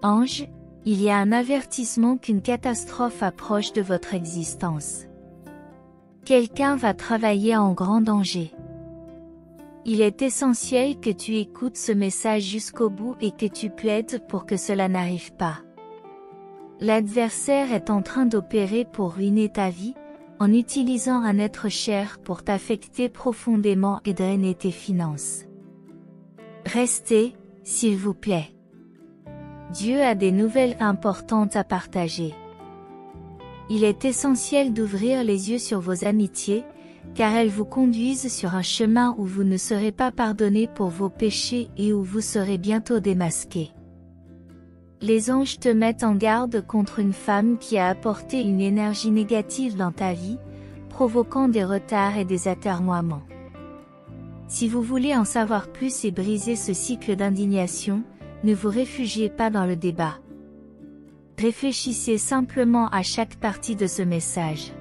Ange, il y a un avertissement qu'une catastrophe approche de votre existence. Quelqu'un va travailler en grand danger. Il est essentiel que tu écoutes ce message jusqu'au bout et que tu plaides pour que cela n'arrive pas. L'adversaire est en train d'opérer pour ruiner ta vie, en utilisant un être cher pour t'affecter profondément et drainer tes finances. Restez, s'il vous plaît. Dieu a des nouvelles importantes à partager. Il est essentiel d'ouvrir les yeux sur vos amitiés, car elles vous conduisent sur un chemin où vous ne serez pas pardonné pour vos péchés et où vous serez bientôt démasqué. Les anges te mettent en garde contre une femme qui a apporté une énergie négative dans ta vie, provoquant des retards et des atermoiements. Si vous voulez en savoir plus et briser ce cycle d'indignation, ne vous réfugiez pas dans le débat. Réfléchissez simplement à chaque partie de ce message.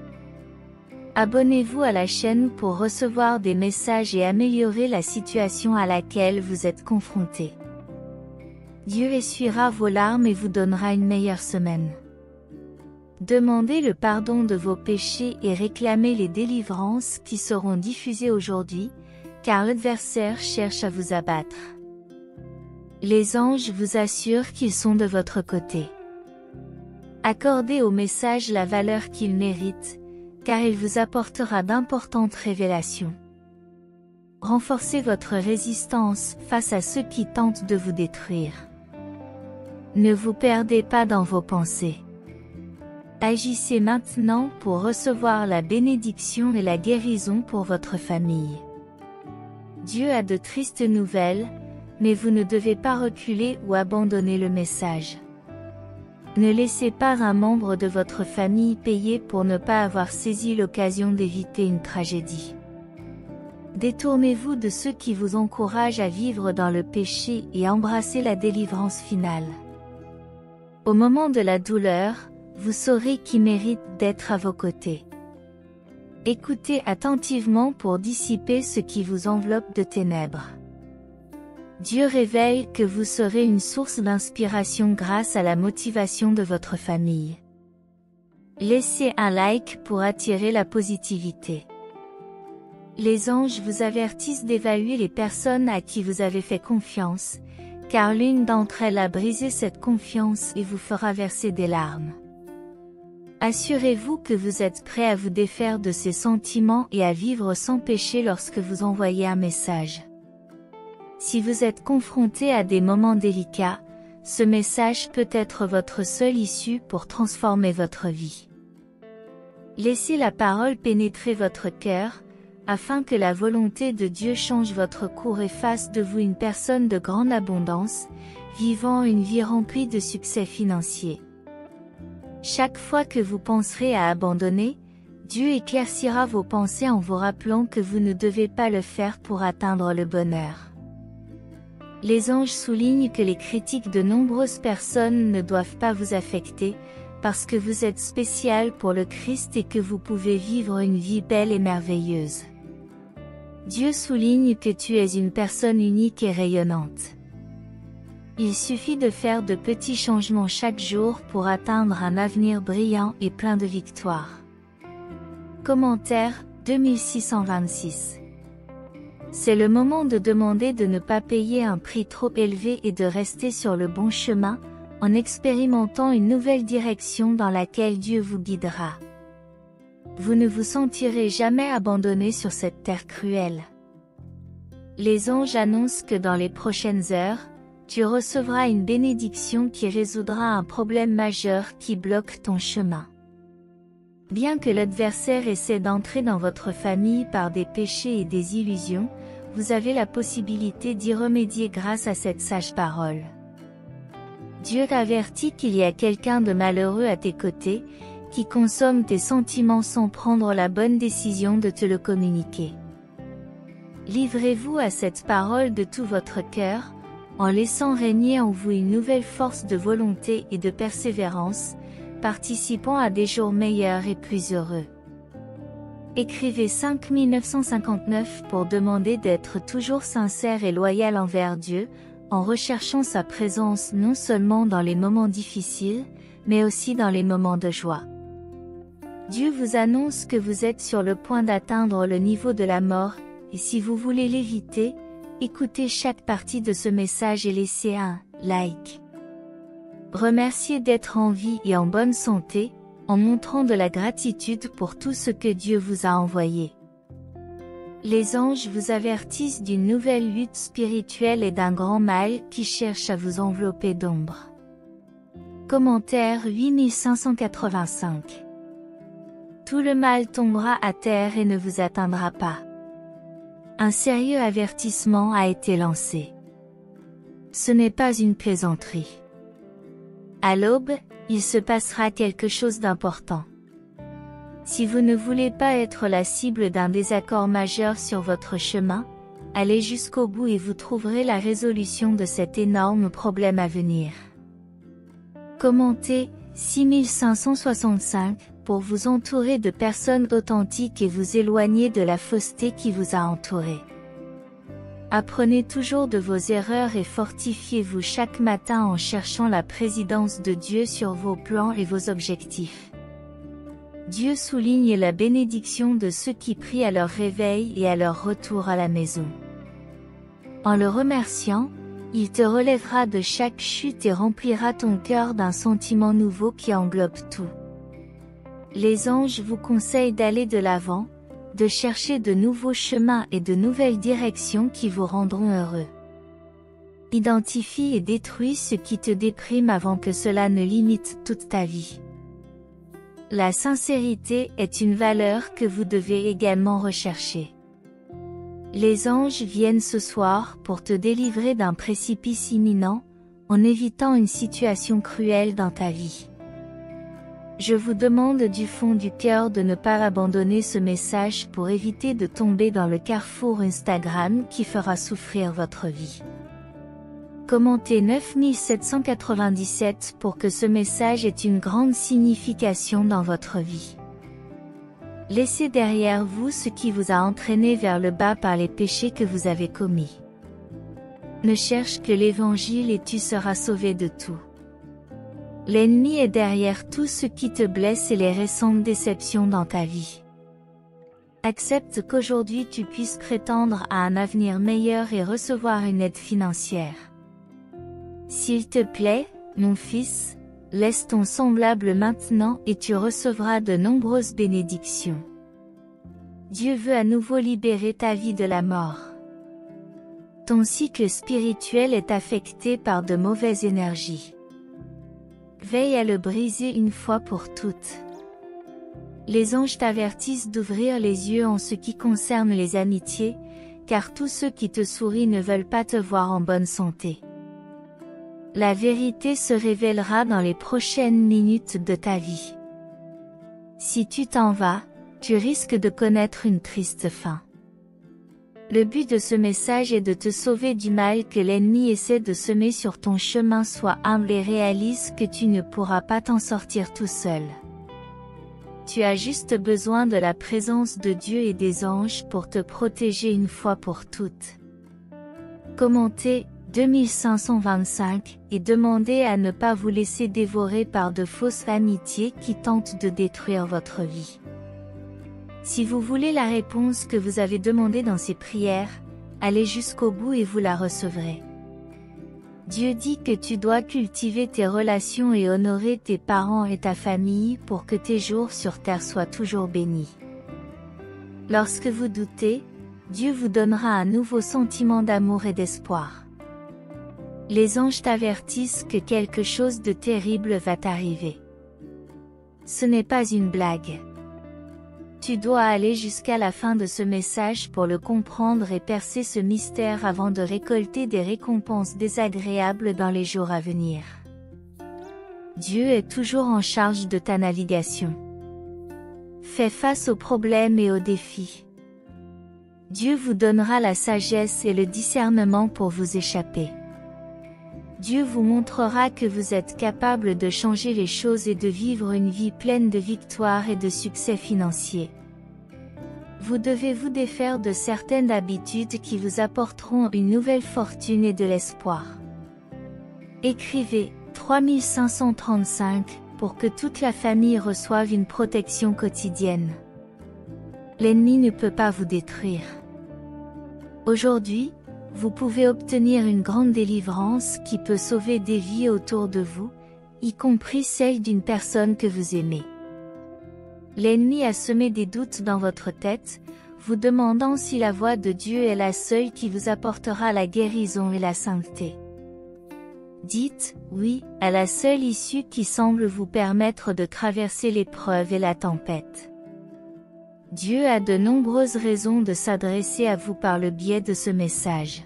Abonnez-vous à la chaîne pour recevoir des messages et améliorer la situation à laquelle vous êtes confronté. Dieu essuiera vos larmes et vous donnera une meilleure semaine. Demandez le pardon de vos péchés et réclamez les délivrances qui seront diffusées aujourd'hui, car l'adversaire cherche à vous abattre. Les anges vous assurent qu'ils sont de votre côté. Accordez au message la valeur qu'il mérite, car il vous apportera d'importantes révélations. Renforcez votre résistance face à ceux qui tentent de vous détruire. Ne vous perdez pas dans vos pensées. Agissez maintenant pour recevoir la bénédiction et la guérison pour votre famille. Dieu a de tristes nouvelles, mais vous ne devez pas reculer ou abandonner le message. Ne laissez pas un membre de votre famille payer pour ne pas avoir saisi l'occasion d'éviter une tragédie. Détournez-vous de ceux qui vous encouragent à vivre dans le péché et embrassez la délivrance finale. Au moment de la douleur, vous saurez qui mérite d'être à vos côtés. Écoutez attentivement pour dissiper ce qui vous enveloppe de ténèbres. Dieu révèle que vous serez une source d'inspiration grâce à la motivation de votre famille. Laissez un like pour attirer la positivité. Les anges vous avertissent d'évaluer les personnes à qui vous avez fait confiance, car l'une d'entre elles a brisé cette confiance et vous fera verser des larmes. Assurez-vous que vous êtes prêt à vous défaire de ces sentiments et à vivre sans péché lorsque vous envoyez un message. Si vous êtes confronté à des moments délicats, ce message peut être votre seule issue pour transformer votre vie. Laissez la parole pénétrer votre cœur, afin que la volonté de Dieu change votre cours et fasse de vous une personne de grande abondance, vivant une vie remplie de succès financiers. Chaque fois que vous penserez à abandonner, Dieu éclaircira vos pensées en vous rappelant que vous ne devez pas le faire pour atteindre le bonheur. Les anges soulignent que les critiques de nombreuses personnes ne doivent pas vous affecter, parce que vous êtes spécial pour le Christ et que vous pouvez vivre une vie belle et merveilleuse. Dieu souligne que tu es une personne unique et rayonnante. Il suffit de faire de petits changements chaque jour pour atteindre un avenir brillant et plein de victoires. Commentaire 2626. C'est le moment de demander de ne pas payer un prix trop élevé et de rester sur le bon chemin, en expérimentant une nouvelle direction dans laquelle Dieu vous guidera. Vous ne vous sentirez jamais abandonné sur cette terre cruelle. Les anges annoncent que dans les prochaines heures, tu recevras une bénédiction qui résoudra un problème majeur qui bloque ton chemin. Bien que l'adversaire essaie d'entrer dans votre famille par des péchés et des illusions, vous avez la possibilité d'y remédier grâce à cette sage parole. Dieu t'avertit qu'il y a quelqu'un de malheureux à tes côtés, qui consomme tes sentiments sans prendre la bonne décision de te le communiquer. Livrez-vous à cette parole de tout votre cœur, en laissant régner en vous une nouvelle force de volonté et de persévérance, participant à des jours meilleurs et plus heureux. Écrivez 5959 pour demander d'être toujours sincère et loyal envers Dieu, en recherchant sa présence non seulement dans les moments difficiles, mais aussi dans les moments de joie. Dieu vous annonce que vous êtes sur le point d'atteindre le niveau de la mort, et si vous voulez l'éviter, écoutez chaque partie de ce message et laissez un like. Remerciez d'être en vie et en bonne santé, en montrant de la gratitude pour tout ce que Dieu vous a envoyé. Les anges vous avertissent d'une nouvelle lutte spirituelle et d'un grand mal qui cherche à vous envelopper d'ombre. Commentaire 8585. Tout le mal tombera à terre et ne vous atteindra pas. Un sérieux avertissement a été lancé. Ce n'est pas une plaisanterie. À l'aube, il se passera quelque chose d'important. Si vous ne voulez pas être la cible d'un désaccord majeur sur votre chemin, allez jusqu'au bout et vous trouverez la résolution de cet énorme problème à venir. Commentez 6565 pour vous entourer de personnes authentiques et vous éloigner de la fausseté qui vous a entouré. Apprenez toujours de vos erreurs et fortifiez-vous chaque matin en cherchant la présidence de Dieu sur vos plans et vos objectifs. Dieu souligne la bénédiction de ceux qui prient à leur réveil et à leur retour à la maison. En le remerciant, il te relèvera de chaque chute et remplira ton cœur d'un sentiment nouveau qui englobe tout. Les anges vous conseillent d'aller de l'avant, de chercher de nouveaux chemins et de nouvelles directions qui vous rendront heureux. Identifie et détruis ce qui te déprime avant que cela ne limite toute ta vie. La sincérité est une valeur que vous devez également rechercher. Les anges viennent ce soir pour te délivrer d'un précipice imminent, en évitant une situation cruelle dans ta vie. Je vous demande du fond du cœur de ne pas abandonner ce message pour éviter de tomber dans le carrefour Instagram qui fera souffrir votre vie. Commentez 9797 pour que ce message ait une grande signification dans votre vie. Laissez derrière vous ce qui vous a entraîné vers le bas par les péchés que vous avez commis. Ne cherche que l'évangile et tu seras sauvé de tout. L'ennemi est derrière tout ce qui te blesse et les récentes déceptions dans ta vie. Accepte qu'aujourd'hui tu puisses prétendre à un avenir meilleur et recevoir une aide financière. S'il te plaît, mon fils, laisse ton semblable maintenant et tu recevras de nombreuses bénédictions. Dieu veut à nouveau libérer ta vie de la mort. Ton cycle spirituel est affecté par de mauvaises énergies. Veille à le briser une fois pour toutes. Les anges t'avertissent d'ouvrir les yeux en ce qui concerne les amitiés, car tous ceux qui te sourient ne veulent pas te voir en bonne santé. La vérité se révélera dans les prochaines minutes de ta vie. Si tu t'en vas, tu risques de connaître une triste fin. Le but de ce message est de te sauver du mal que l'ennemi essaie de semer sur ton chemin. Sois humble et réalise que tu ne pourras pas t'en sortir tout seul. Tu as juste besoin de la présence de Dieu et des anges pour te protéger une fois pour toutes. Commentez 2525 et demandez à ne pas vous laisser dévorer par de fausses amitiés qui tentent de détruire votre vie. Si vous voulez la réponse que vous avez demandée dans ces prières, allez jusqu'au bout et vous la recevrez. Dieu dit que tu dois cultiver tes relations et honorer tes parents et ta famille pour que tes jours sur terre soient toujours bénis. Lorsque vous doutez, Dieu vous donnera un nouveau sentiment d'amour et d'espoir. Les anges t'avertissent que quelque chose de terrible va t'arriver. Ce n'est pas une blague. Tu dois aller jusqu'à la fin de ce message pour le comprendre et percer ce mystère avant de récolter des récompenses désagréables dans les jours à venir. Dieu est toujours en charge de ta navigation. Fais face aux problèmes et aux défis. Dieu vous donnera la sagesse et le discernement pour vous échapper. Dieu vous montrera que vous êtes capable de changer les choses et de vivre une vie pleine de victoires et de succès financiers. Vous devez vous défaire de certaines habitudes qui vous apporteront une nouvelle fortune et de l'espoir. Écrivez 3535 pour que toute la famille reçoive une protection quotidienne. L'ennemi ne peut pas vous détruire. Aujourd'hui, vous pouvez obtenir une grande délivrance qui peut sauver des vies autour de vous, y compris celle d'une personne que vous aimez. L'ennemi a semé des doutes dans votre tête, vous demandant si la voix de Dieu est la seule qui vous apportera la guérison et la sainteté. Dites « oui » à la seule issue qui semble vous permettre de traverser l'épreuve et la tempête. Dieu a de nombreuses raisons de s'adresser à vous par le biais de ce message.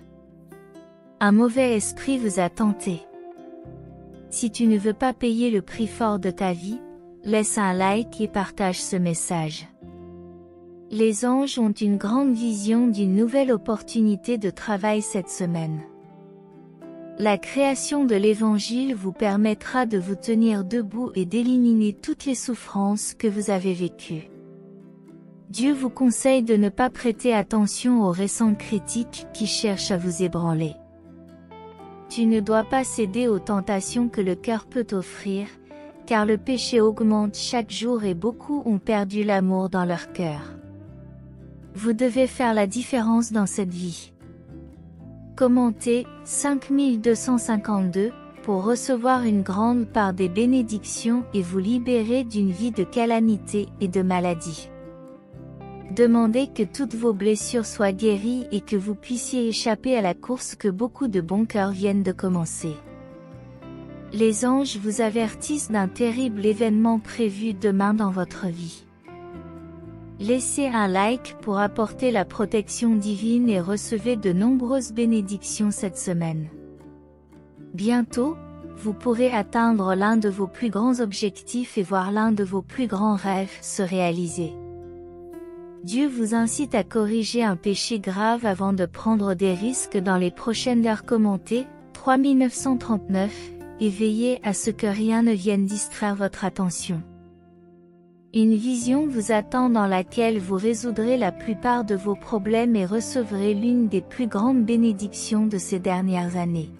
Un mauvais esprit vous a tenté. Si tu ne veux pas payer le prix fort de ta vie, laisse un like et partage ce message. Les anges ont une grande vision d'une nouvelle opportunité de travail cette semaine. La création de l'Évangile vous permettra de vous tenir debout et d'éliminer toutes les souffrances que vous avez vécues. Dieu vous conseille de ne pas prêter attention aux récentes critiques qui cherchent à vous ébranler. Tu ne dois pas céder aux tentations que le cœur peut offrir, car le péché augmente chaque jour et beaucoup ont perdu l'amour dans leur cœur. Vous devez faire la différence dans cette vie. Commentez 5252 pour recevoir une grande part des bénédictions et vous libérer d'une vie de calamité et de maladie. Demandez que toutes vos blessures soient guéries et que vous puissiez échapper à la course que beaucoup de bons cœurs viennent de commencer. Les anges vous avertissent d'un terrible événement prévu demain dans votre vie. Laissez un like pour apporter la protection divine et recevez de nombreuses bénédictions cette semaine. Bientôt, vous pourrez atteindre l'un de vos plus grands objectifs et voir l'un de vos plus grands rêves se réaliser. Dieu vous incite à corriger un péché grave avant de prendre des risques dans les prochaines heures. Commentez 3939 et veillez à ce que rien ne vienne distraire votre attention. Une vision vous attend dans laquelle vous résoudrez la plupart de vos problèmes et recevrez l'une des plus grandes bénédictions de ces dernières années.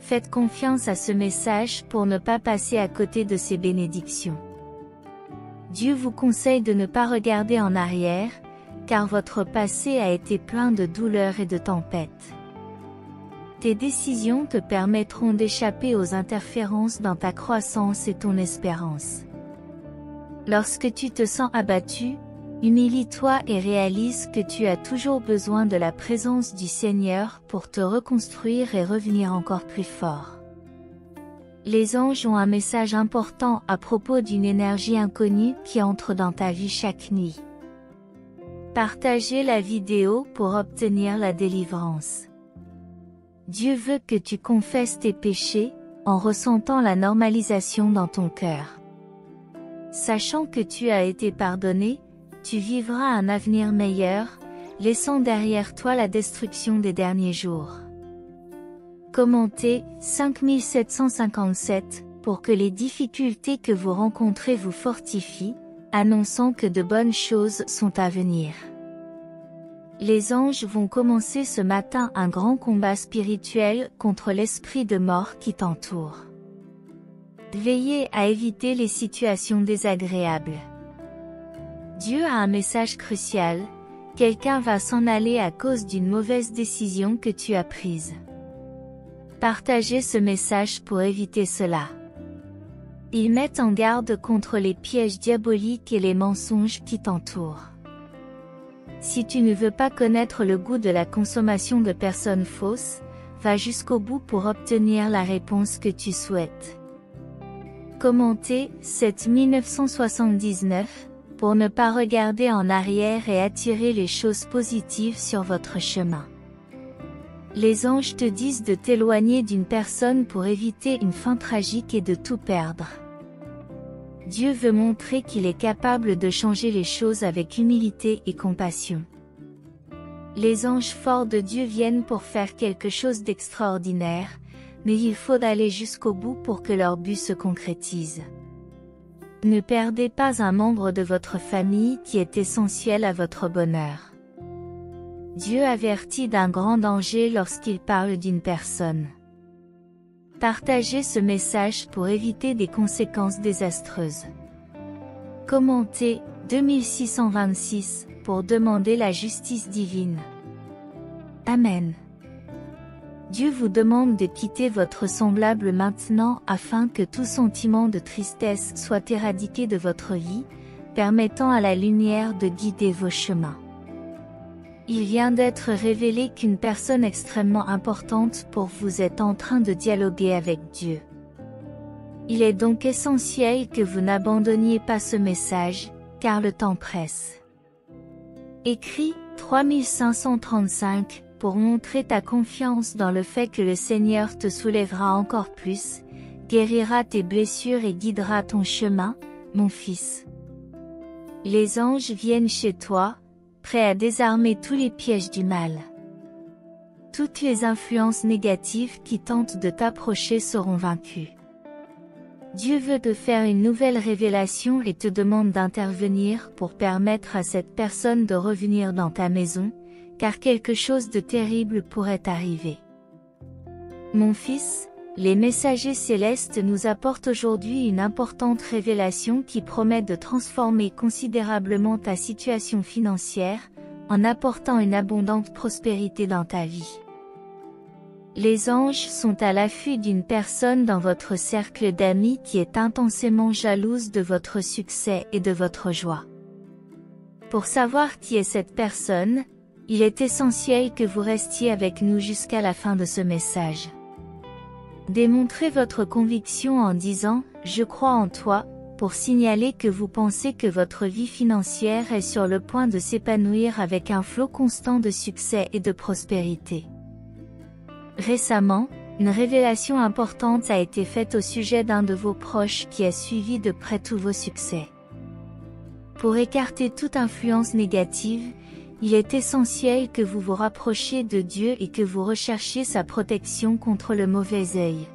Faites confiance à ce message pour ne pas passer à côté de ces bénédictions. Dieu vous conseille de ne pas regarder en arrière, car votre passé a été plein de douleurs et de tempêtes. Tes décisions te permettront d'échapper aux interférences dans ta croissance et ton espérance. Lorsque tu te sens abattu, humilie-toi et réalise que tu as toujours besoin de la présence du Seigneur pour te reconstruire et revenir encore plus fort. Les anges ont un message important à propos d'une énergie inconnue qui entre dans ta vie chaque nuit. Partagez la vidéo pour obtenir la délivrance. Dieu veut que tu confesses tes péchés, en ressentant la normalisation dans ton cœur. Sachant que tu as été pardonné, tu vivras un avenir meilleur, laissant derrière toi la destruction des derniers jours. Commentez 5757 pour que les difficultés que vous rencontrez vous fortifient, annonçant que de bonnes choses sont à venir. Les anges vont commencer ce matin un grand combat spirituel contre l'esprit de mort qui t'entoure. Veillez à éviter les situations désagréables. Dieu a un message crucial, quelqu'un va s'en aller à cause d'une mauvaise décision que tu as prise. Partagez ce message pour éviter cela. Ils mettent en garde contre les pièges diaboliques et les mensonges qui t'entourent. Si tu ne veux pas connaître le goût de la consommation de personnes fausses, va jusqu'au bout pour obtenir la réponse que tu souhaites. Commentez 7979 pour ne pas regarder en arrière et attirer les choses positives sur votre chemin. Les anges te disent de t'éloigner d'une personne pour éviter une fin tragique et de tout perdre. Dieu veut montrer qu'il est capable de changer les choses avec humilité et compassion. Les anges forts de Dieu viennent pour faire quelque chose d'extraordinaire, mais il faut aller jusqu'au bout pour que leur but se concrétise. Ne perdez pas un membre de votre famille qui est essentiel à votre bonheur. Dieu avertit d'un grand danger lorsqu'il parle d'une personne. Partagez ce message pour éviter des conséquences désastreuses. Commentez 2626 pour demander la justice divine. Amen. Dieu vous demande de quitter votre semblable maintenant afin que tout sentiment de tristesse soit éradiqué de votre vie, permettant à la lumière de guider vos chemins. Il vient d'être révélé qu'une personne extrêmement importante pour vous est en train de dialoguer avec Dieu. Il est donc essentiel que vous n'abandonniez pas ce message, car le temps presse. Écrit 3535 pour montrer ta confiance dans le fait que le Seigneur te soulèvera encore plus, guérira tes blessures et guidera ton chemin, mon fils. Les anges viennent chez toi, prêts à désarmer tous les pièges du mal. Toutes les influences négatives qui tentent de t'approcher seront vaincues. Dieu veut te faire une nouvelle révélation et te demande d'intervenir pour permettre à cette personne de revenir dans ta maison, car quelque chose de terrible pourrait arriver. Mon fils, les messagers célestes nous apportent aujourd'hui une importante révélation qui promet de transformer considérablement ta situation financière, en apportant une abondante prospérité dans ta vie. Les anges sont à l'affût d'une personne dans votre cercle d'amis qui est intensément jalouse de votre succès et de votre joie. Pour savoir qui est cette personne, il est essentiel que vous restiez avec nous jusqu'à la fin de ce message. Démontrez votre conviction en disant « Je crois en toi » pour signaler que vous pensez que votre vie financière est sur le point de s'épanouir avec un flot constant de succès et de prospérité. Récemment, une révélation importante a été faite au sujet d'un de vos proches qui a suivi de près tous vos succès. Pour écarter toute influence négative, il est essentiel que vous vous rapprochiez de Dieu et que vous recherchiez sa protection contre le mauvais œil.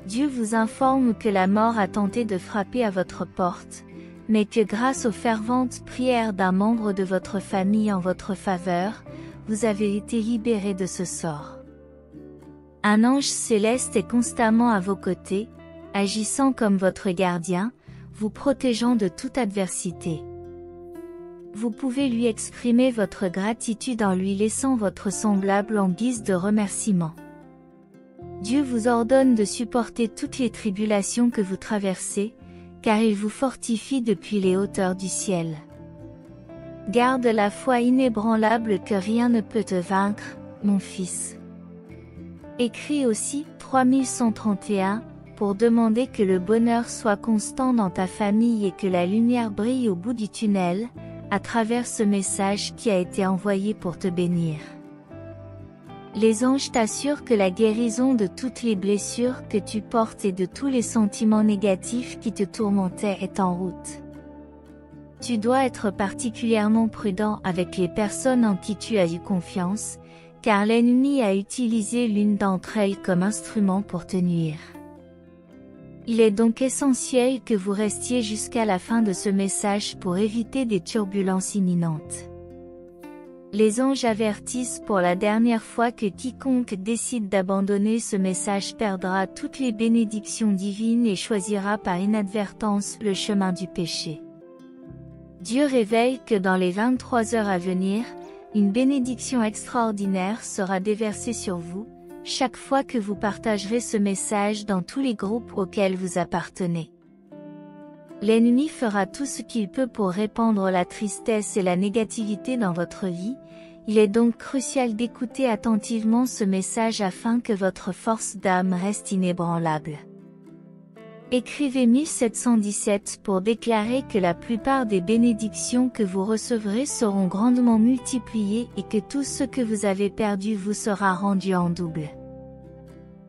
Dieu vous informe que la mort a tenté de frapper à votre porte, mais que grâce aux ferventes prières d'un membre de votre famille en votre faveur, vous avez été libéré de ce sort. Un ange céleste est constamment à vos côtés, agissant comme votre gardien, vous protégeant de toute adversité. Vous pouvez lui exprimer votre gratitude en lui laissant votre semblable en guise de remerciement. Dieu vous ordonne de supporter toutes les tribulations que vous traversez, car il vous fortifie depuis les hauteurs du ciel. Garde la foi inébranlable que rien ne peut te vaincre, mon fils. Écris aussi 3131 pour demander que le bonheur soit constant dans ta famille et que la lumière brille au bout du tunnel, à travers ce message qui a été envoyé pour te bénir. Les anges t'assurent que la guérison de toutes les blessures que tu portes et de tous les sentiments négatifs qui te tourmentaient est en route. Tu dois être particulièrement prudent avec les personnes en qui tu as eu confiance, car l'ennemi a utilisé l'une d'entre elles comme instrument pour te nuire. Il est donc essentiel que vous restiez jusqu'à la fin de ce message pour éviter des turbulences imminentes. Les anges avertissent pour la dernière fois que quiconque décide d'abandonner ce message perdra toutes les bénédictions divines et choisira par inadvertance le chemin du péché. Dieu révèle que dans les 23 heures à venir, une bénédiction extraordinaire sera déversée sur vous, chaque fois que vous partagerez ce message dans tous les groupes auxquels vous appartenez. L'ennemi fera tout ce qu'il peut pour répandre la tristesse et la négativité dans votre vie, il est donc crucial d'écouter attentivement ce message afin que votre force d'âme reste inébranlable. Écrivez 1717 pour déclarer que la plupart des bénédictions que vous recevrez seront grandement multipliées et que tout ce que vous avez perdu vous sera rendu en double.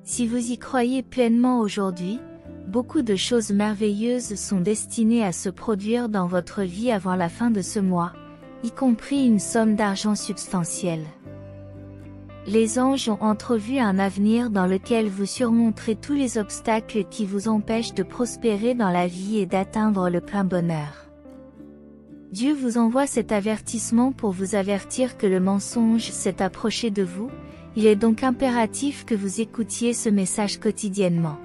Si vous y croyez pleinement aujourd'hui, beaucoup de choses merveilleuses sont destinées à se produire dans votre vie avant la fin de ce mois, y compris une somme d'argent substantielle. Les anges ont entrevu un avenir dans lequel vous surmonterez tous les obstacles qui vous empêchent de prospérer dans la vie et d'atteindre le plein bonheur. Dieu vous envoie cet avertissement pour vous avertir que le mensonge s'est approché de vous, il est donc impératif que vous écoutiez ce message quotidiennement.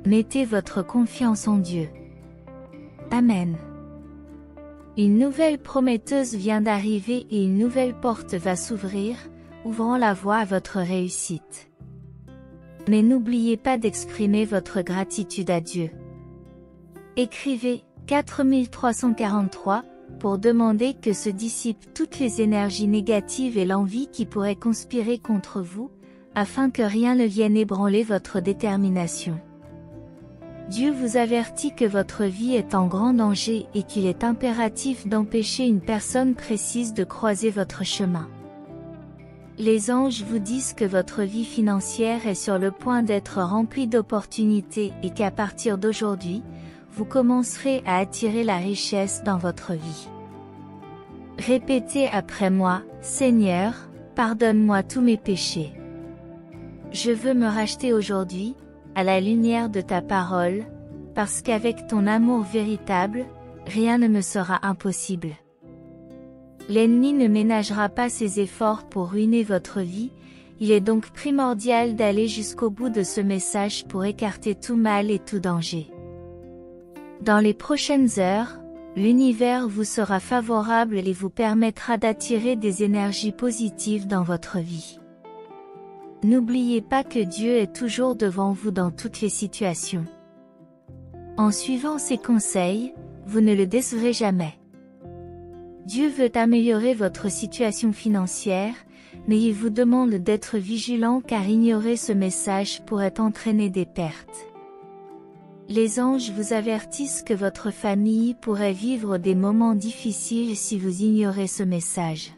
Mettez votre confiance en Dieu. Amen. Une nouvelle prometteuse vient d'arriver et une nouvelle porte va s'ouvrir, ouvrant la voie à votre réussite. Mais n'oubliez pas d'exprimer votre gratitude à Dieu. Écrivez 4343 pour demander que se dissipent toutes les énergies négatives et l'envie qui pourraient conspirer contre vous, afin que rien ne vienne ébranler votre détermination. Dieu vous avertit que votre vie est en grand danger et qu'il est impératif d'empêcher une personne précise de croiser votre chemin. Les anges vous disent que votre vie financière est sur le point d'être remplie d'opportunités et qu'à partir d'aujourd'hui, vous commencerez à attirer la richesse dans votre vie. Répétez après moi, Seigneur, pardonne-moi tous mes péchés. Je veux me racheter aujourd'hui, à la lumière de ta parole, parce qu'avec ton amour véritable, rien ne me sera impossible. L'ennemi ne ménagera pas ses efforts pour ruiner votre vie, il est donc primordial d'aller jusqu'au bout de ce message pour écarter tout mal et tout danger. Dans les prochaines heures, l'univers vous sera favorable et vous permettra d'attirer des énergies positives dans votre vie. N'oubliez pas que Dieu est toujours devant vous dans toutes les situations. En suivant ses conseils, vous ne le décevrez jamais. Dieu veut améliorer votre situation financière, mais il vous demande d'être vigilant car ignorer ce message pourrait entraîner des pertes. Les anges vous avertissent que votre famille pourrait vivre des moments difficiles si vous ignorez ce message.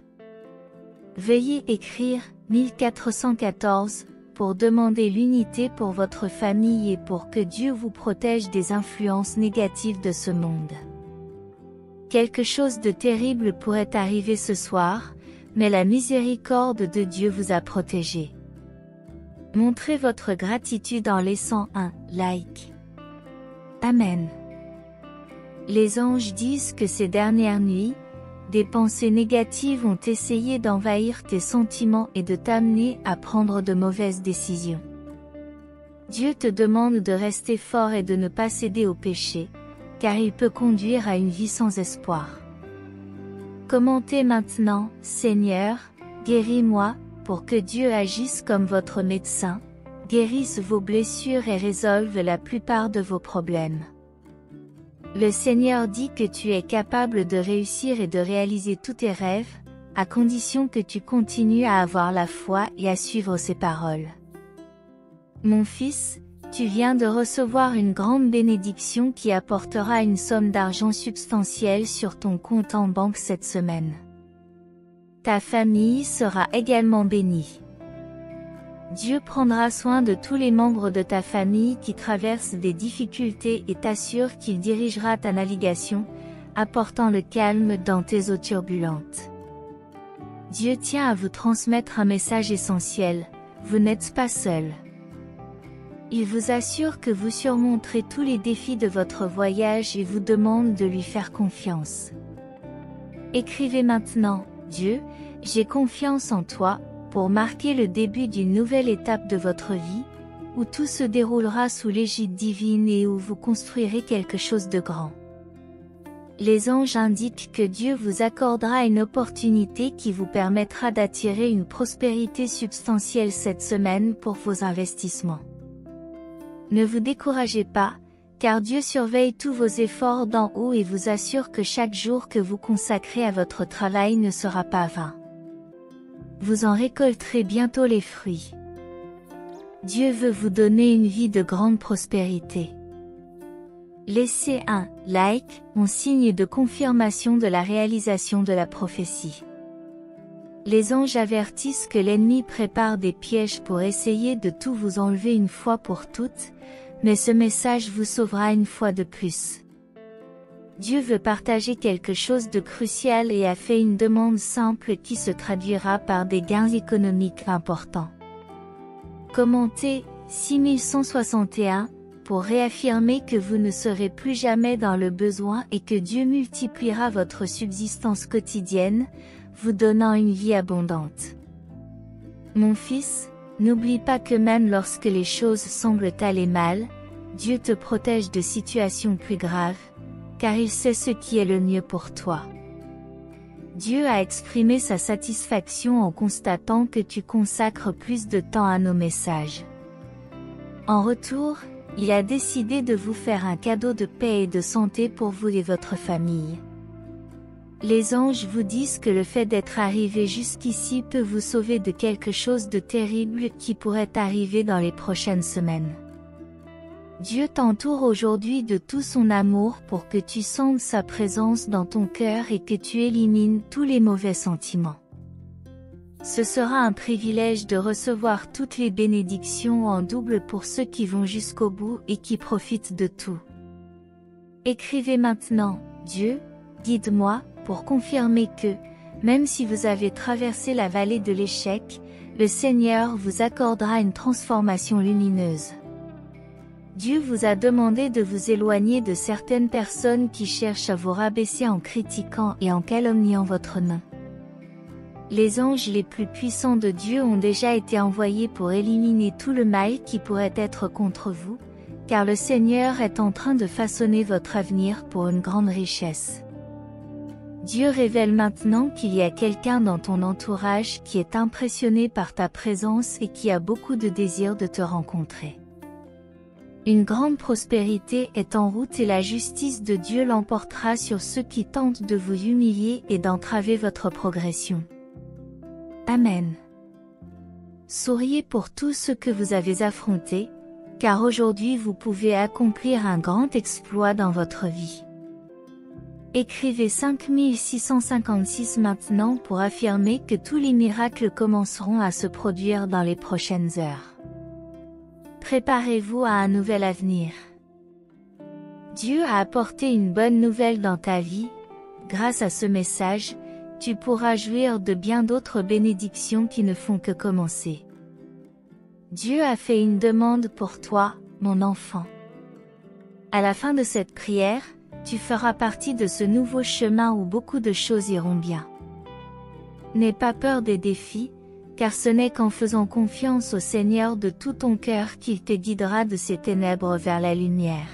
Veuillez écrire 1414 pour demander l'unité pour votre famille et pour que Dieu vous protège des influences négatives de ce monde. Quelque chose de terrible pourrait arriver ce soir, mais la miséricorde de Dieu vous a protégé. Montrez votre gratitude en laissant un like. Amen. Les anges disent que ces dernières nuits, des pensées négatives ont essayé d'envahir tes sentiments et de t'amener à prendre de mauvaises décisions. Dieu te demande de rester fort et de ne pas céder au péché, car il peut conduire à une vie sans espoir. Commentez maintenant, Seigneur, guéris-moi, pour que Dieu agisse comme votre médecin, guérisse vos blessures et résolve la plupart de vos problèmes. Le Seigneur dit que tu es capable de réussir et de réaliser tous tes rêves, à condition que tu continues à avoir la foi et à suivre ses paroles. Mon fils, tu viens de recevoir une grande bénédiction qui apportera une somme d'argent substantielle sur ton compte en banque cette semaine. Ta famille sera également bénie. Dieu prendra soin de tous les membres de ta famille qui traversent des difficultés et t'assure qu'il dirigera ta navigation, apportant le calme dans tes eaux turbulentes. Dieu tient à vous transmettre un message essentiel, vous n'êtes pas seul. Il vous assure que vous surmonterez tous les défis de votre voyage et vous demande de lui faire confiance. Écrivez maintenant, Dieu, j'ai confiance en toi, pour marquer le début d'une nouvelle étape de votre vie, où tout se déroulera sous l'égide divine et où vous construirez quelque chose de grand. Les anges indiquent que Dieu vous accordera une opportunité qui vous permettra d'attirer une prospérité substantielle cette semaine pour vos investissements. Ne vous découragez pas, car Dieu surveille tous vos efforts d'en haut et vous assure que chaque jour que vous consacrez à votre travail ne sera pas vain. Vous en récolterez bientôt les fruits. Dieu veut vous donner une vie de grande prospérité. Laissez un like en signe de confirmation de la réalisation de la prophétie. Les anges avertissent que l'ennemi prépare des pièges pour essayer de tout vous enlever une fois pour toutes, mais ce message vous sauvera une fois de plus. Dieu veut partager quelque chose de crucial et a fait une demande simple qui se traduira par des gains économiques importants. Commentez 6161 pour réaffirmer que vous ne serez plus jamais dans le besoin et que Dieu multipliera votre subsistance quotidienne, vous donnant une vie abondante. Mon fils, n'oublie pas que même lorsque les choses semblent aller mal, Dieu te protège de situations plus graves, car il sait ce qui est le mieux pour toi. Dieu a exprimé sa satisfaction en constatant que tu consacres plus de temps à nos messages. En retour, il a décidé de vous faire un cadeau de paix et de santé pour vous et votre famille. Les anges vous disent que le fait d'être arrivé jusqu'ici peut vous sauver de quelque chose de terrible qui pourrait arriver dans les prochaines semaines. Dieu t'entoure aujourd'hui de tout son amour pour que tu sentes sa présence dans ton cœur et que tu élimines tous les mauvais sentiments. Ce sera un privilège de recevoir toutes les bénédictions en double pour ceux qui vont jusqu'au bout et qui profitent de tout. Écrivez maintenant, Dieu, guide-moi, pour confirmer que, même si vous avez traversé la vallée de l'échec, le Seigneur vous accordera une transformation lumineuse. Dieu vous a demandé de vous éloigner de certaines personnes qui cherchent à vous rabaisser en critiquant et en calomniant votre nom. Les anges les plus puissants de Dieu ont déjà été envoyés pour éliminer tout le mal qui pourrait être contre vous, car le Seigneur est en train de façonner votre avenir pour une grande richesse. Dieu révèle maintenant qu'il y a quelqu'un dans ton entourage qui est impressionné par ta présence et qui a beaucoup de désir de te rencontrer. Une grande prospérité est en route et la justice de Dieu l'emportera sur ceux qui tentent de vous humilier et d'entraver votre progression. Amen. Souriez pour tout ce que vous avez affronté, car aujourd'hui vous pouvez accomplir un grand exploit dans votre vie. Écrivez 5656 maintenant pour affirmer que tous les miracles commenceront à se produire dans les prochaines heures. Préparez-vous à un nouvel avenir. Dieu a apporté une bonne nouvelle dans ta vie. Grâce à ce message, tu pourras jouir de bien d'autres bénédictions qui ne font que commencer. Dieu a fait une demande pour toi, mon enfant. À la fin de cette prière, tu feras partie de ce nouveau chemin où beaucoup de choses iront bien. N'aie pas peur des défis, car ce n'est qu'en faisant confiance au Seigneur de tout ton cœur qu'il te guidera de ces ténèbres vers la lumière.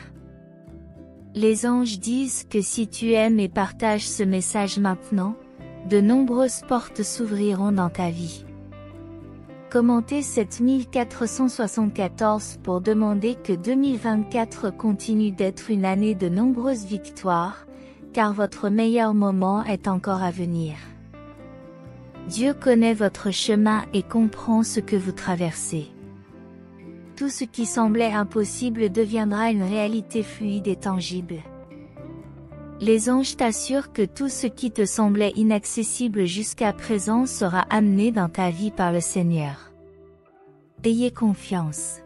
Les anges disent que si tu aimes et partages ce message maintenant, de nombreuses portes s'ouvriront dans ta vie. Commentez 7474 pour demander que 2024 continue d'être une année de nombreuses victoires, car votre meilleur moment est encore à venir. Dieu connaît votre chemin et comprend ce que vous traversez. Tout ce qui semblait impossible deviendra une réalité fluide et tangible. Les anges t'assurent que tout ce qui te semblait inaccessible jusqu'à présent sera amené dans ta vie par le Seigneur. Ayez confiance.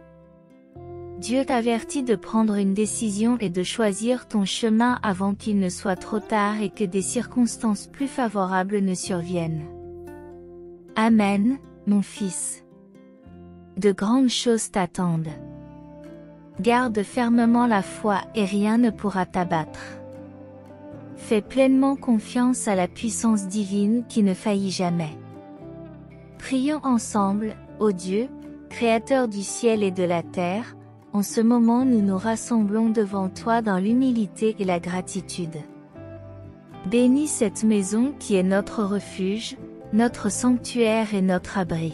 Dieu t'avertit de prendre une décision et de choisir ton chemin avant qu'il ne soit trop tard et que des circonstances plus favorables ne surviennent. Amen, mon fils. De grandes choses t'attendent. Garde fermement la foi et rien ne pourra t'abattre. Fais pleinement confiance à la puissance divine qui ne faillit jamais. Prions ensemble, ô Dieu, Créateur du ciel et de la terre, en ce moment nous nous rassemblons devant toi dans l'humilité et la gratitude. Bénis cette maison qui est notre refuge, notre sanctuaire et notre abri.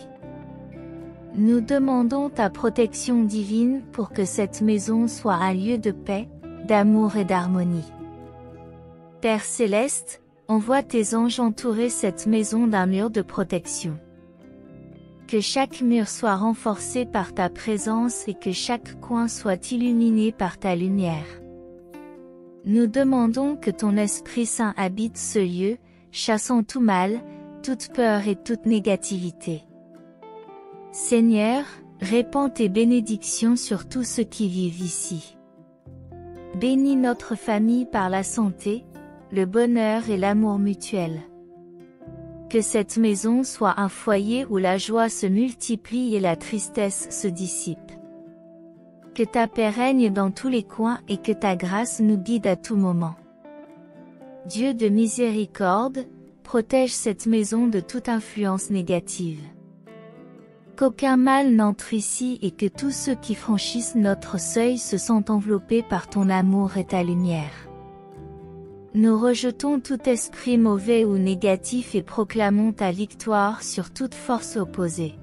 Nous demandons ta protection divine pour que cette maison soit un lieu de paix, d'amour et d'harmonie. Père céleste, envoie tes anges entourer cette maison d'un mur de protection. Que chaque mur soit renforcé par ta présence et que chaque coin soit illuminé par ta lumière. Nous demandons que ton Esprit Saint habite ce lieu, chassant tout mal, toute peur et toute négativité. Seigneur, répands tes bénédictions sur tous ceux qui vivent ici. Bénis notre famille par la santé, le bonheur et l'amour mutuel. Que cette maison soit un foyer où la joie se multiplie et la tristesse se dissipe. Que ta paix règne dans tous les coins et que ta grâce nous guide à tout moment. Dieu de miséricorde, protège cette maison de toute influence négative. Qu'aucun mal n'entre ici et que tous ceux qui franchissent notre seuil se sentent enveloppés par ton amour et ta lumière. Nous rejetons tout esprit mauvais ou négatif et proclamons ta victoire sur toute force opposée.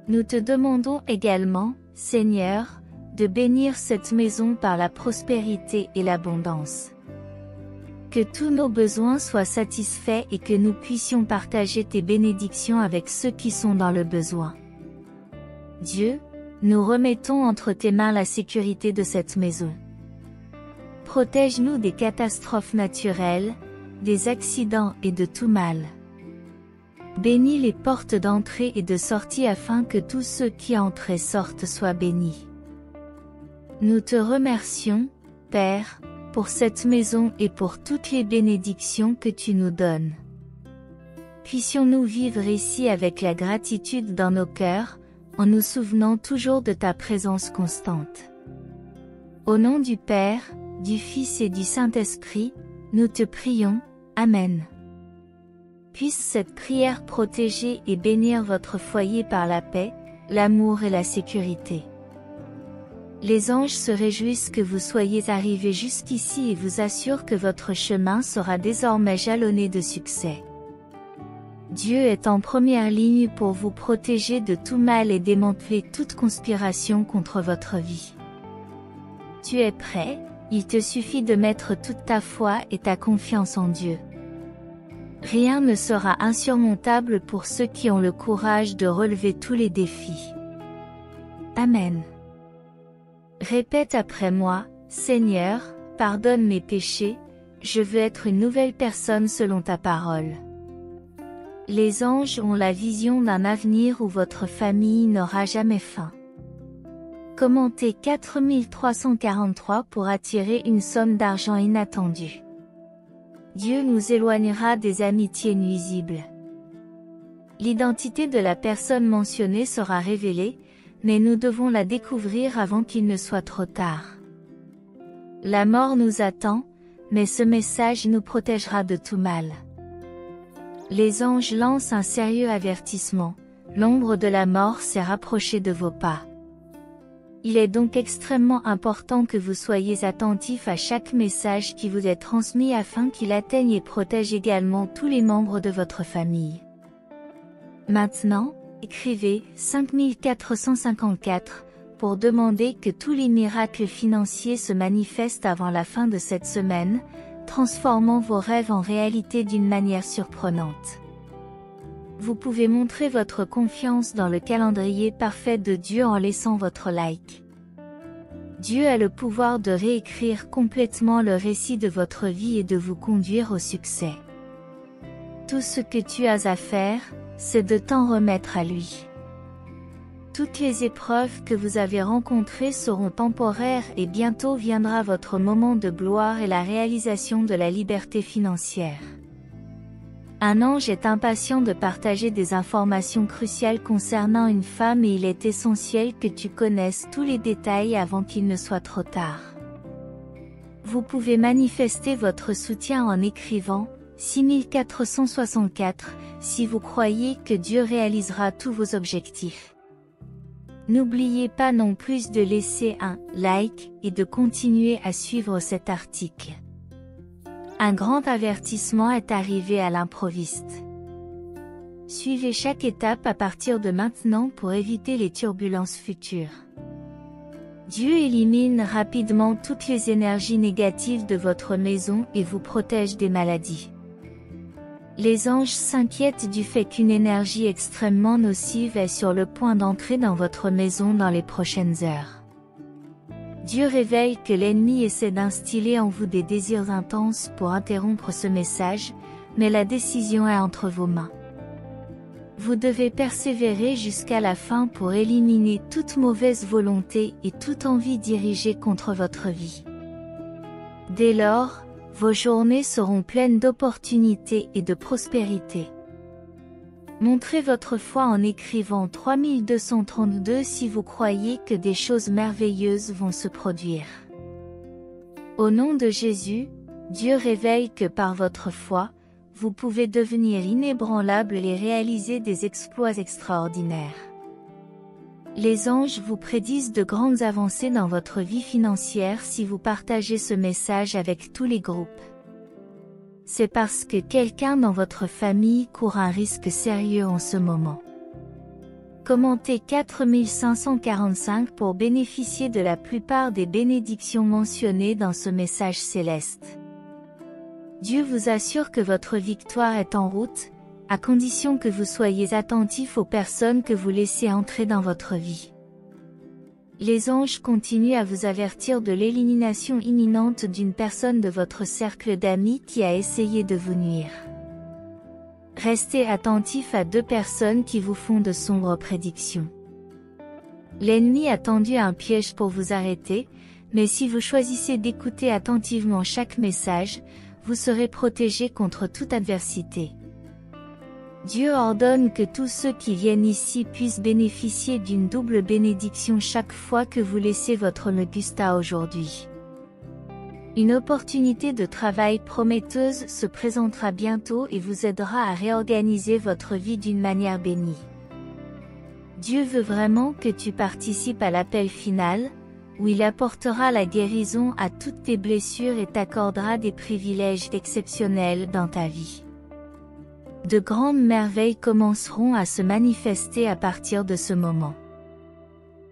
Nous te demandons également, Seigneur, de bénir cette maison par la prospérité et l'abondance. Que tous nos besoins soient satisfaits et que nous puissions partager tes bénédictions avec ceux qui sont dans le besoin. Dieu, nous remettons entre tes mains la sécurité de cette maison. Protège-nous des catastrophes naturelles, des accidents et de tout mal. Bénis les portes d'entrée et de sortie afin que tous ceux qui entrent et sortent soient bénis. Nous te remercions, Père, pour cette maison et pour toutes les bénédictions que tu nous donnes. Puissions-nous vivre ici avec la gratitude dans nos cœurs, en nous souvenant toujours de ta présence constante. Au nom du Père, du Fils et du Saint-Esprit, nous te prions, Amen. Puisse cette prière protéger et bénir votre foyer par la paix, l'amour et la sécurité. Les anges se réjouissent que vous soyez arrivés jusqu'ici et vous assurent que votre chemin sera désormais jalonné de succès. Dieu est en première ligne pour vous protéger de tout mal et démanteler toute conspiration contre votre vie. Tu es prêt? Il te suffit de mettre toute ta foi et ta confiance en Dieu. Rien ne sera insurmontable pour ceux qui ont le courage de relever tous les défis. Amen. Répète après moi, Seigneur, pardonne mes péchés, je veux être une nouvelle personne selon ta parole. Les anges ont la vision d'un avenir où votre famille n'aura jamais faim. Commentez 4343 pour attirer une somme d'argent inattendue. Dieu nous éloignera des amitiés nuisibles. L'identité de la personne mentionnée sera révélée, mais nous devons la découvrir avant qu'il ne soit trop tard. La mort nous attend, mais ce message nous protégera de tout mal. Les anges lancent un sérieux avertissement, l'ombre de la mort s'est rapprochée de vos pas. Il est donc extrêmement important que vous soyez attentifs à chaque message qui vous est transmis afin qu'il atteigne et protège également tous les membres de votre famille. Maintenant, écrivez 5454 pour demander que tous les miracles financiers se manifestent avant la fin de cette semaine, transformant vos rêves en réalité d'une manière surprenante. Vous pouvez montrer votre confiance dans le calendrier parfait de Dieu en laissant votre like. Dieu a le pouvoir de réécrire complètement le récit de votre vie et de vous conduire au succès. Tout ce que tu as à faire, c'est de t'en remettre à lui. Toutes les épreuves que vous avez rencontrées seront temporaires et bientôt viendra votre moment de gloire et la réalisation de la liberté financière. Un ange est impatient de partager des informations cruciales concernant une femme et il est essentiel que tu connaisses tous les détails avant qu'il ne soit trop tard. Vous pouvez manifester votre soutien en écrivant 6464 si vous croyez que Dieu réalisera tous vos objectifs. N'oubliez pas non plus de laisser un like et de continuer à suivre cet article. Un grand avertissement est arrivé à l'improviste. Suivez chaque étape à partir de maintenant pour éviter les turbulences futures. Dieu élimine rapidement toutes les énergies négatives de votre maison et vous protège des maladies. Les anges s'inquiètent du fait qu'une énergie extrêmement nocive est sur le point d'entrer dans votre maison dans les prochaines heures. Dieu révèle que l'ennemi essaie d'instiller en vous des désirs intenses pour interrompre ce message, mais la décision est entre vos mains. Vous devez persévérer jusqu'à la fin pour éliminer toute mauvaise volonté et toute envie dirigée contre votre vie. Dès lors, vos journées seront pleines d'opportunités et de prospérité. Montrez votre foi en écrivant 3232 si vous croyez que des choses merveilleuses vont se produire. Au nom de Jésus, Dieu révèle que par votre foi, vous pouvez devenir inébranlable et réaliser des exploits extraordinaires. Les anges vous prédisent de grandes avancées dans votre vie financière si vous partagez ce message avec tous les groupes. C'est parce que quelqu'un dans votre famille court un risque sérieux en ce moment. Commentez 4545 pour bénéficier de la plupart des bénédictions mentionnées dans ce message céleste. Dieu vous assure que votre victoire est en route, à condition que vous soyez attentif aux personnes que vous laissez entrer dans votre vie. Les anges continuent à vous avertir de l'élimination imminente d'une personne de votre cercle d'amis qui a essayé de vous nuire. Restez attentif à 2 personnes qui vous font de sombres prédictions. L'ennemi a tendu un piège pour vous arrêter, mais si vous choisissez d'écouter attentivement chaque message, vous serez protégé contre toute adversité. Dieu ordonne que tous ceux qui viennent ici puissent bénéficier d'une double bénédiction chaque fois que vous laissez votre Augusta aujourd'hui. Une opportunité de travail prometteuse se présentera bientôt et vous aidera à réorganiser votre vie d'une manière bénie. Dieu veut vraiment que tu participes à l'appel final, où il apportera la guérison à toutes tes blessures et t'accordera des privilèges exceptionnels dans ta vie. De grandes merveilles commenceront à se manifester à partir de ce moment.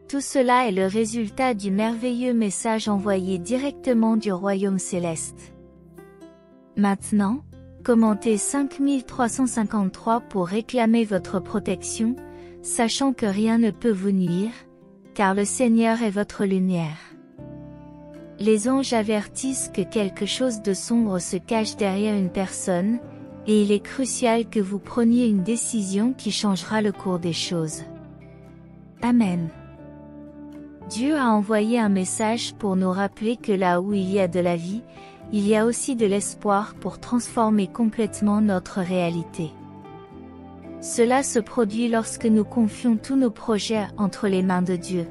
Tout cela est le résultat du merveilleux message envoyé directement du royaume céleste. Maintenant, commentez 5353 pour réclamer votre protection, sachant que rien ne peut vous nuire, car le Seigneur est votre lumière. Les anges avertissent que quelque chose de sombre se cache derrière une personne, et il est crucial que vous preniez une décision qui changera le cours des choses. Amen. Dieu a envoyé un message pour nous rappeler que là où il y a de la vie, il y a aussi de l'espoir pour transformer complètement notre réalité. Cela se produit lorsque nous confions tous nos projets entre les mains de Dieu.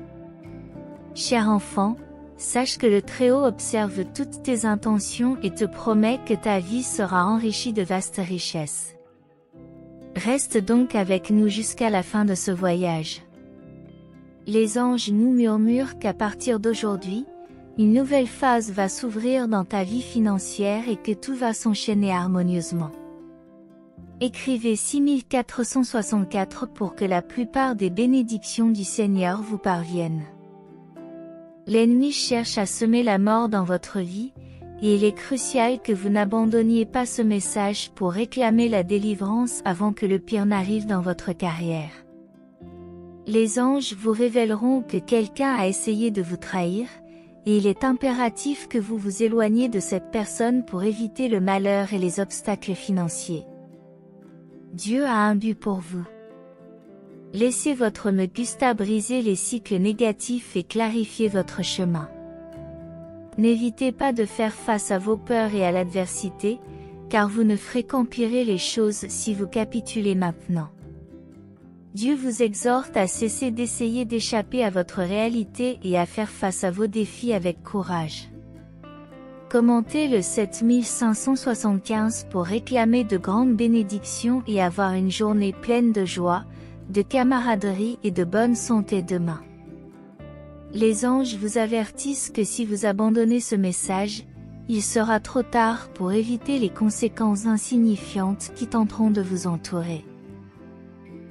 Cher enfant, sache que le Très-Haut observe toutes tes intentions et te promet que ta vie sera enrichie de vastes richesses. Reste donc avec nous jusqu'à la fin de ce voyage. Les anges nous murmurent qu'à partir d'aujourd'hui, une nouvelle phase va s'ouvrir dans ta vie financière et que tout va s'enchaîner harmonieusement. Écrivez 6464 pour que la plupart des bénédictions du Seigneur vous parviennent. L'ennemi cherche à semer la mort dans votre vie, et il est crucial que vous n'abandonniez pas ce message pour réclamer la délivrance avant que le pire n'arrive dans votre carrière. Les anges vous révéleront que quelqu'un a essayé de vous trahir, et il est impératif que vous vous éloigniez de cette personne pour éviter le malheur et les obstacles financiers. Dieu a un but pour vous. Laissez votre Augusta briser les cycles négatifs et clarifier votre chemin. N'évitez pas de faire face à vos peurs et à l'adversité, car vous ne ferez qu'empirer les choses si vous capitulez maintenant. Dieu vous exhorte à cesser d'essayer d'échapper à votre réalité et à faire face à vos défis avec courage. Commentez le 7575 pour réclamer de grandes bénédictions et avoir une journée pleine de joie, de camaraderie et de bonne santé demain. Les anges vous avertissent que si vous abandonnez ce message, il sera trop tard pour éviter les conséquences insignifiantes qui tenteront de vous entourer.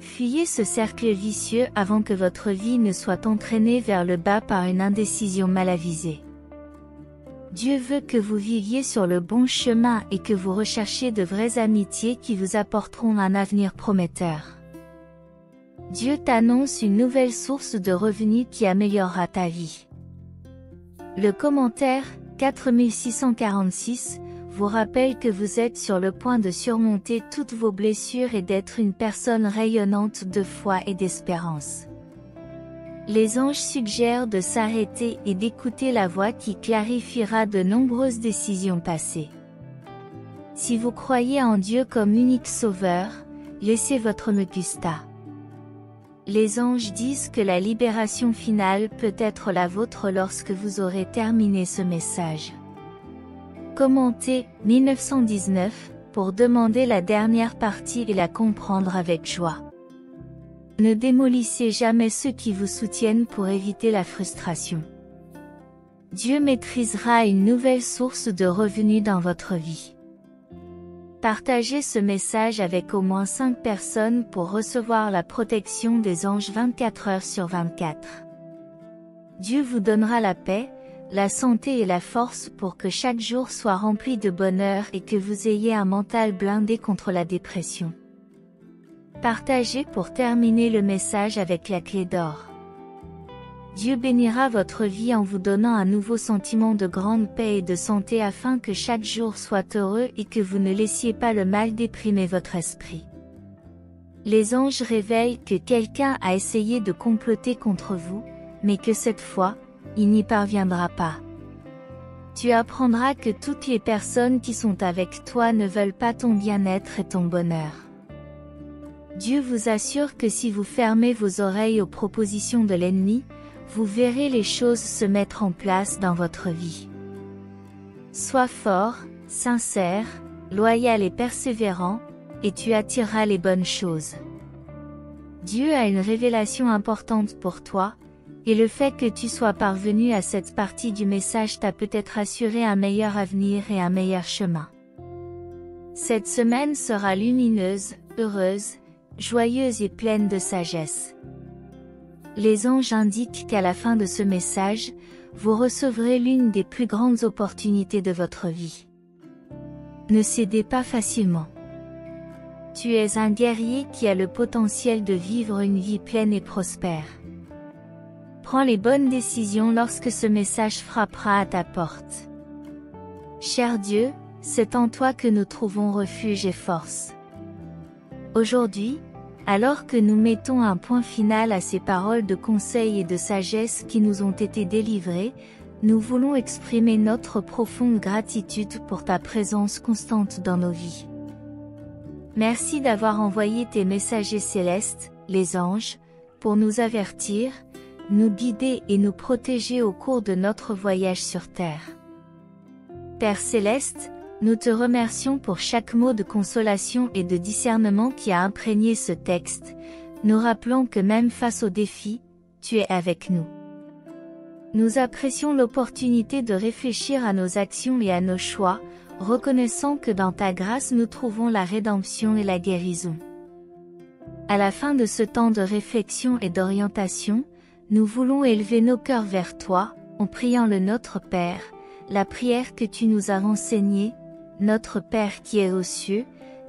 Fuyez ce cercle vicieux avant que votre vie ne soit entraînée vers le bas par une indécision mal avisée. Dieu veut que vous viviez sur le bon chemin et que vous recherchiez de vraies amitiés qui vous apporteront un avenir prometteur. Dieu t'annonce une nouvelle source de revenus qui améliorera ta vie. Le commentaire 4646 vous rappelle que vous êtes sur le point de surmonter toutes vos blessures et d'être une personne rayonnante de foi et d'espérance. Les anges suggèrent de s'arrêter et d'écouter la voix qui clarifiera de nombreuses décisions passées. Si vous croyez en Dieu comme unique sauveur, laissez votre Megusta. Les anges disent que la libération finale peut être la vôtre lorsque vous aurez terminé ce message. Commentez 1919 pour demander la dernière partie et la comprendre avec joie. Ne démolissez jamais ceux qui vous soutiennent pour éviter la frustration. Dieu maîtrisera une nouvelle source de revenus dans votre vie. Partagez ce message avec au moins 5 personnes pour recevoir la protection des anges 24 heures sur 24. Dieu vous donnera la paix, la santé et la force pour que chaque jour soit rempli de bonheur et que vous ayez un mental blindé contre la dépression. Partagez pour terminer le message avec la clé d'or. Dieu bénira votre vie en vous donnant un nouveau sentiment de grande paix et de santé afin que chaque jour soit heureux et que vous ne laissiez pas le mal déprimer votre esprit. Les anges révèlent que quelqu'un a essayé de comploter contre vous, mais que cette fois, il n'y parviendra pas. Tu apprendras que toutes les personnes qui sont avec toi ne veulent pas ton bien-être et ton bonheur. Dieu vous assure que si vous fermez vos oreilles aux propositions de l'ennemi, vous verrez les choses se mettre en place dans votre vie. Sois fort, sincère, loyal et persévérant, et tu attireras les bonnes choses. Dieu a une révélation importante pour toi, et le fait que tu sois parvenu à cette partie du message t'a peut-être assuré un meilleur avenir et un meilleur chemin. Cette semaine sera lumineuse, heureuse, joyeuse et pleine de sagesse. Les anges indiquent qu'à la fin de ce message, vous recevrez l'une des plus grandes opportunités de votre vie. Ne cédez pas facilement. Tu es un guerrier qui a le potentiel de vivre une vie pleine et prospère. Prends les bonnes décisions lorsque ce message frappera à ta porte. Cher Dieu, c'est en toi que nous trouvons refuge et force. Aujourd'hui, alors que nous mettons un point final à ces paroles de conseil et de sagesse qui nous ont été délivrées, nous voulons exprimer notre profonde gratitude pour ta présence constante dans nos vies. Merci d'avoir envoyé tes messagers célestes, les anges, pour nous avertir, nous guider et nous protéger au cours de notre voyage sur terre. Père céleste, nous te remercions pour chaque mot de consolation et de discernement qui a imprégné ce texte, nous rappelons que même face aux défis, tu es avec nous. Nous apprécions l'opportunité de réfléchir à nos actions et à nos choix, reconnaissant que dans ta grâce nous trouvons la rédemption et la guérison. À la fin de ce temps de réflexion et d'orientation, nous voulons élever nos cœurs vers toi, en priant le Notre Père, la prière que tu nous as enseignée, Notre Père qui es aux cieux,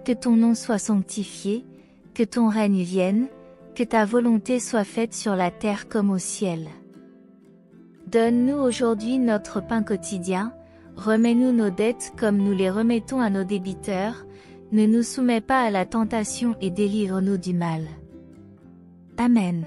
que ton nom soit sanctifié, que ton règne vienne, que ta volonté soit faite sur la terre comme au ciel. Donne-nous aujourd'hui notre pain quotidien, remets-nous nos dettes comme nous les remettons à nos débiteurs, ne nous soumets pas à la tentation et délivre-nous du mal. Amen.